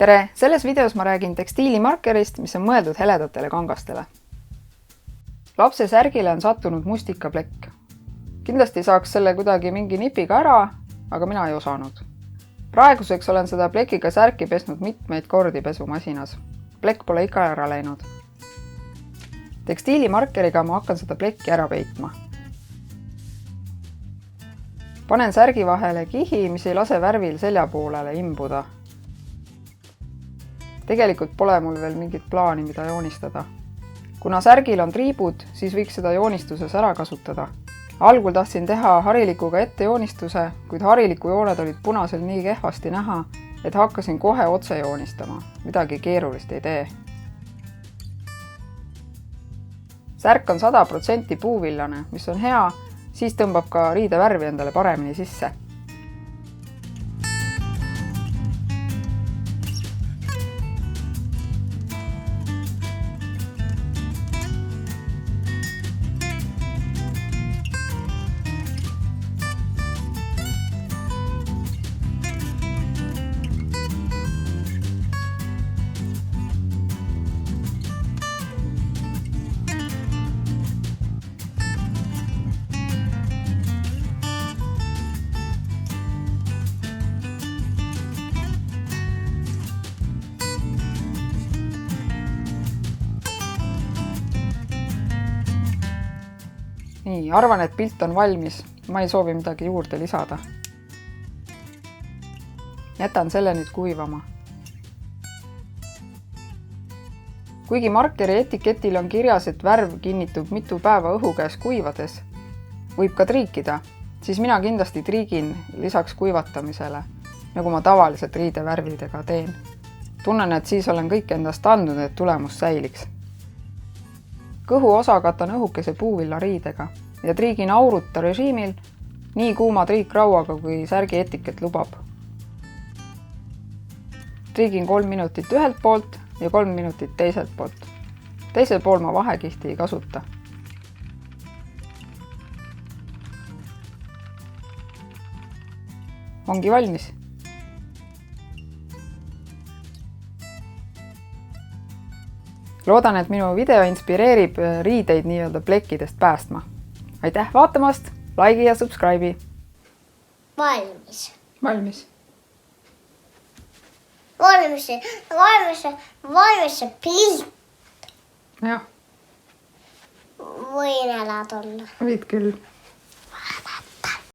Tere! Selles videos ma räägin tekstiilimarkerist, mis on mõeldud heledatele kangastele. Lapse särgile on sattunud mustikaplekk. Kindlasti saaks selle kuidagi mingi nipiga ära, aga mina ei osanud. Praeguseks olen seda plekiga särki pesnud mitmeid kordi pesumasinas. Plekk pole ikka ära läinud. Tekstiilimarkeriga ma hakkan seda plekki ära peitma. Panen särgi vahele kihi, mis ei lase värvil selja poolele imbuda. Tegelikult pole mul veel mingit plaani, mida joonistada. Kuna särgil on triibud, siis võiks seda joonistuses ära kasutada. Algul tahtsin teha harilikuga ette joonistuse, kuid hariliku jooned olid punasel nii kehvasti näha, et hakkasin kohe otse joonistama. Midagi keerulist ei tee. Särk on 100% puuvillane, mis on hea, siis tõmbab ka riide värvi endale paremini sisse. Nii, arvan, et pilt on valmis. Ma ei soovi midagi juurde lisada. Jätan selle nüüd kuivama. Kuigi markeri etiketil on kirjas, et värv kinnitub mitu päeva õhu käes kuivades, võib ka triikida, siis mina kindlasti triigin lisaks kuivatamisele, nagu ma tavaliselt riidevärvidega teen. Tunnen, et siis olen kõik endast andnud, et tulemus säiliks. Kõhu osa katan õhukese puuvilla riidega ja triigin auruta režiimil nii kuuma triikrauaga, kui särgi etiket lubab. Triigin 3 minutit ühelt poolt ja 3 minutit teiselt poolt. Teisel pool ma vahekihti ei kasuta. Ongi valmis. Loodan, et minu video inspireerib riideid nii-öelda plekkidest päästma. Aitäh vaatamast, like ja subscribe'i. Valmis. Valmis. Valmis see pilt. Jah, Võin elada olla. võid küll.